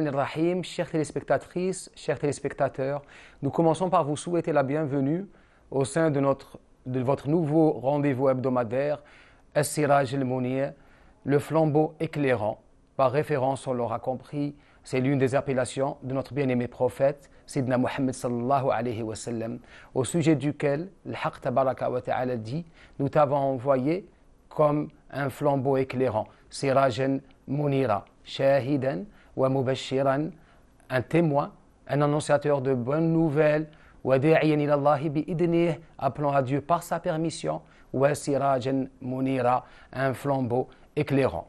Rahim, chères téléspectatrices, chers téléspectateurs, nous commençons par vous souhaiter la bienvenue au sein de votre nouveau rendez-vous hebdomadaire, As-Siraj al-Munir, le flambeau éclairant. Par référence, on l'aura compris, c'est l'une des appellations de notre bien-aimé prophète, Sidna Muhammad sallallahu alayhi wa sallam, au sujet duquel le Haqq tabaraka wa ta'ala dit: nous t'avons envoyé comme un flambeau éclairant, Sirajan Munira, Shahidan wa Mubashiran, un témoin, un annonciateur de bonnes nouvelles, wa da'iyan ila Allah bi idnih, appelant à Dieu par sa permission, wa Sirajan Munira, un flambeau éclairant.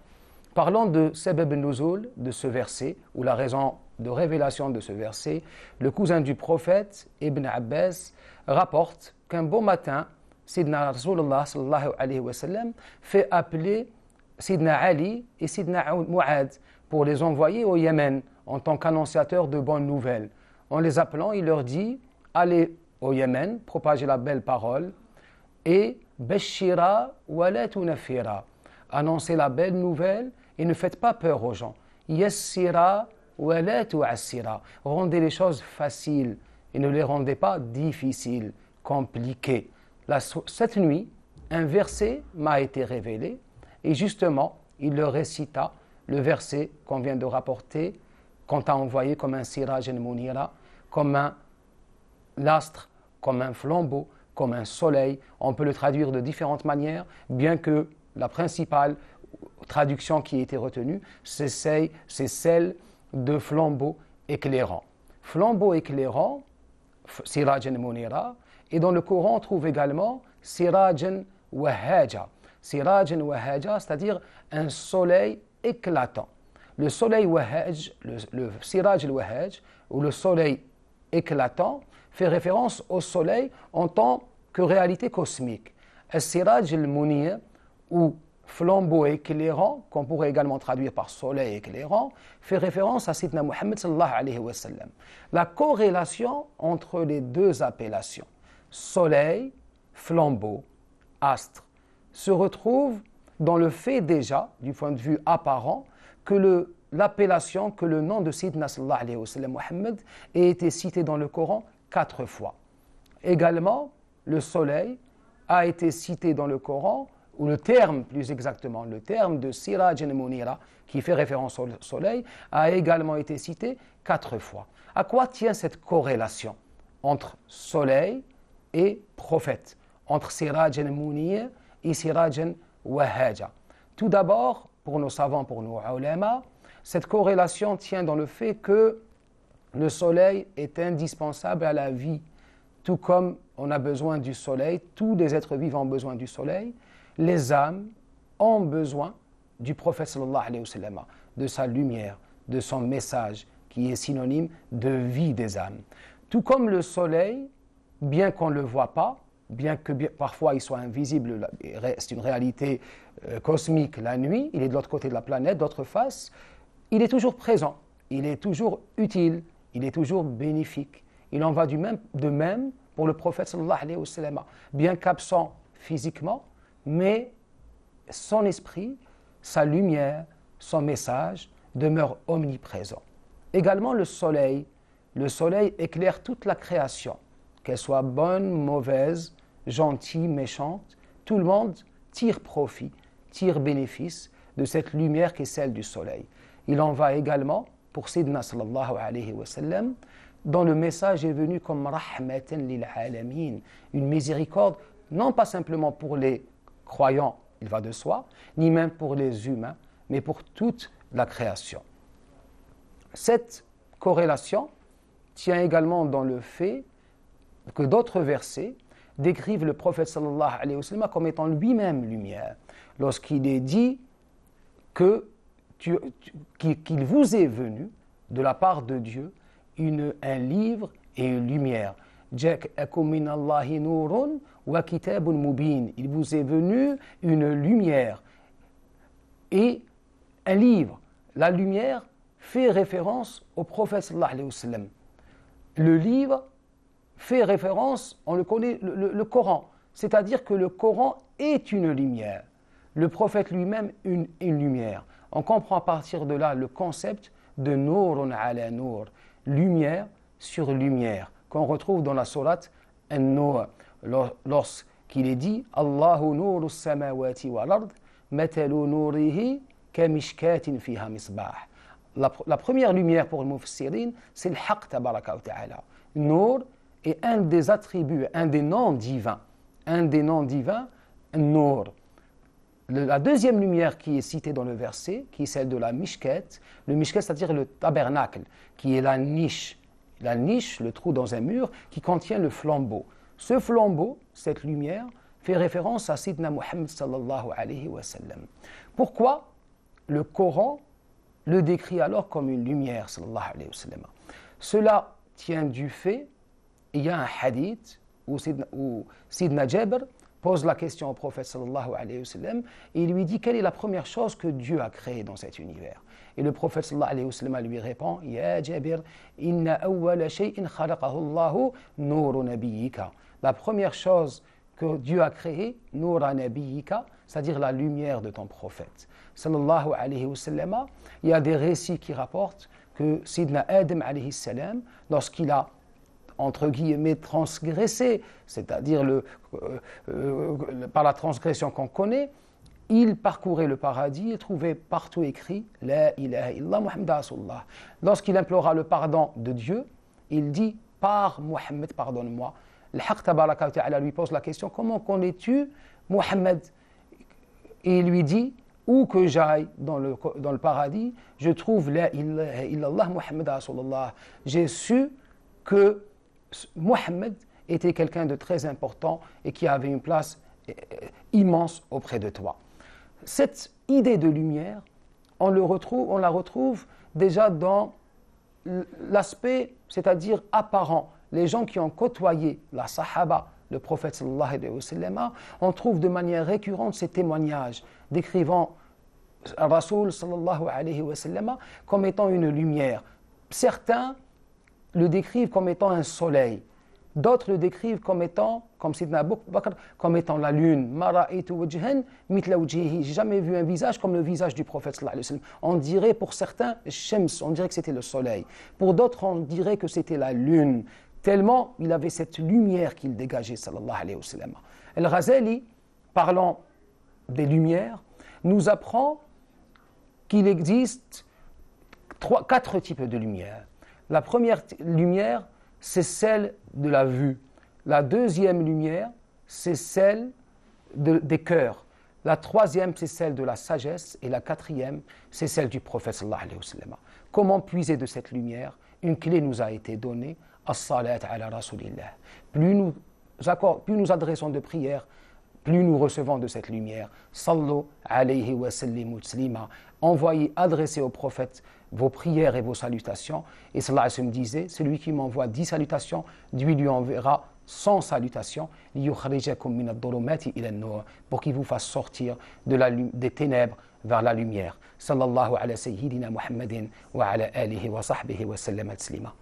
Parlons de Sabab al-Nuzul, de ce verset, ou la raison de révélation de ce verset. Le cousin du prophète, Ibn Abbas, rapporte qu'un beau matin, Sidna Rasulullah sallallahu alayhi wa sallam fait appeler Sidna Ali et Sidna Mu'ad pour les envoyer au Yémen en tant qu'annonciateurs de bonnes nouvelles. En les appelant, il leur dit: allez au Yémen, propagez la belle parole, et Bashira wa la tunafira, annoncez la belle nouvelle et ne faites pas peur aux gens. Yassira wa la tu'assira, rendez les choses faciles et ne les rendez pas difficiles, compliquées. Cette nuit, un verset m'a été révélé et justement, il le récita, le verset qu'on vient de rapporter, qu'on t'a envoyé comme un siraj al-munira, comme un astre, comme un flambeau, comme un soleil. On peut le traduire de différentes manières, bien que la principale traduction qui a été retenue, c'est celle de flambeau éclairant. Flambeau éclairant, sirajan munira, et dans le Coran on trouve également sirajan wahaja. Sirajan wahaja, c'est-à-dire un soleil éclatant. Le soleil wahaj, le siraj al-wahaj, ou le soleil éclatant, fait référence au soleil en tant que réalité cosmique. Al-siraj al-munir, ou flambeau éclairant, qu'on pourrait également traduire par soleil éclairant, fait référence à Sidna Muhammad sallallahu alayhi wa sallam. La corrélation entre les deux appellations, soleil, flambeau, astre, se retrouve dans le fait déjà, du point de vue apparent, que l'appellation, que le nom de Sidna sallallahu alayhi wa sallam Muhammad ait été cité dans le Coran 4 fois. Également, le soleil a été cité dans le Coran, ou le terme plus exactement, le terme de Siraj al-Munira, qui fait référence au soleil, a également été cité 4 fois. À quoi tient cette corrélation entre soleil et prophète, entre Siraj al-Munir et Siraj al-Wahaja? Tout d'abord, pour nos savants, pour nos ulama, cette corrélation tient dans le fait que le soleil est indispensable à la vie. Tout comme on a besoin du soleil, tous les êtres vivants ont besoin du soleil, les âmes ont besoin du prophète sallallahu alayhi wa sallam, de sa lumière, de son message qui est synonyme de vie des âmes. Tout comme le soleil, bien qu'on ne le voit pas, bien que parfois il soit invisible, c'est une réalité cosmique la nuit, il est de l'autre côté de la planète, d'autre face, il est toujours présent, il est toujours utile, il est toujours bénéfique. Il en va de même pour le prophète sallallahu alayhi wa sallam, bien qu'absent physiquement, mais son esprit, sa lumière, son message demeurent omniprésents. Également le soleil éclaire toute la création, qu'elle soit bonne, mauvaise, gentille, méchante, tout le monde tire profit, tire bénéfice de cette lumière qui est celle du soleil. Il en va également pour Sidna sallallahu alayhi wa sallam, dont le message est venu comme rahmatan lil alamin, une miséricorde, non pas simplement pour les croyants, il va de soi, ni même pour les humains, mais pour toute la création. Cette corrélation tient également dans le fait que d'autres versets décrivent le prophète sallallahu alayhi wa sallam comme étant lui-même lumière. Lorsqu'il est dit qu'il vous est venu de la part de Dieu un livre et une lumière. Il vous est venu une lumière et un livre. La lumière fait référence au prophète sallallahu alayhi wa sallam. Le livre fait référence, on le connaît, le Coran. C'est-à-dire que le Coran est une lumière. Le prophète lui-même une lumière. On comprend à partir de là le concept de nourun ala nour, lumière sur lumière, qu'on retrouve dans la sourate An-Nur, lorsqu'il est dit Allahu nourus samawati wal ard, matalu nourihi kamishkatin fiha misbah. La première lumière pour le Mufassirin, c'est le Haqq tabaraka wa ta'ala. Nour est un des attributs, un des noms divins. Un des noms divins, Nour. La deuxième lumière qui est citée dans le verset, qui est celle de la Mishkat, le Mishkat, c'est-à-dire le tabernacle, qui est la niche, le trou dans un mur, qui contient le flambeau. Ce flambeau, cette lumière, fait référence à Sidna Muhammad sallallahu alayhi wa sallam. Pourquoi le Coran le décrit alors comme une lumière sallallahu alayhi wa sallam? Cela tient du fait, il y a un hadith où Sidna Jabir pose la question au prophète sallallahu alayhi wa sallam et il lui dit quelle est la première chose que Dieu a créée dans cet univers. Et le prophète sallallahu alayhi wa sallam lui répond Ya Jabir, inna awwala shay'in khalaqahu Allahu nuru nabiyyika. La première chose que Dieu a créée, nura nabiyyika, c'est-à-dire la lumière de ton prophète. Sallallahu alayhi wa sallam, il y a des récits qui rapportent que Sidna Adam alayhi salam, lorsqu'il a entre guillemets transgressé, c'est-à-dire par la transgression qu'on connaît, il parcourait le paradis et trouvait partout écrit La ilaha illallah Muhammad Rasulullah. Lorsqu'il implora le pardon de Dieu, il dit Par Muhammad, pardonne-moi. Le Haqq tabaraka wa ta'ala lui pose la question Comment connais-tu Muhammad? Et il lui dit Où que j'aille dans le paradis, je trouve La ilaha illallah Muhammad Rasulullah. J'ai su que Muhammad était quelqu'un de très important et qui avait une place immense auprès de toi. Cette idée de lumière, on la retrouve déjà dans l'aspect, c'est-à-dire apparent. Les gens qui ont côtoyé la Sahaba, le prophète sallallahu alayhi wa sallam, on trouve de manière récurrente ces témoignages décrivant Rasoul sallallahu alayhi wa sallam comme étant une lumière. Certains le décrivent comme étant un soleil. D'autres le décrivent comme étant, comme Sidna Abu Bakr, comme étant la lune. Ma ra'aytu wajhan mithla wajhihi. J'ai jamais vu un visage comme le visage du prophète sallallahu alayhi wa sallam. On dirait pour certains Shams, on dirait que c'était le soleil. Pour d'autres, on dirait que c'était la lune. Tellement il avait cette lumière qu'il dégageait sallallahu alayhi wa sallam. Al-Ghazali, parlant des lumières, nous apprend qu'il existe 4 types de lumières. La première lumière, c'est celle de la vue. La deuxième lumière, c'est celle des cœurs. La troisième, c'est celle de la sagesse. Et la quatrième, c'est celle du prophète sallallahu alayhi wa sallam. Comment puiser de cette lumière? Une clé nous a été donnée, as-salat ala rasulillah. Plus nous adressons de prières, plus nous recevons de cette lumière. Sallu alayhi wa sallimu taslima. Envoyez, adressez au prophète vos prières et vos salutations. Et sallallahu alayhi wa sallam disait, celui qui m'envoie 10 salutations, Dieu lui enverra 100 salutations, pour qu'il vous fasse sortir des ténèbres vers la lumière. Sallallahu ala sayyidina Muhammadin wa ala alihi wa sahbihi wa sallam taslima.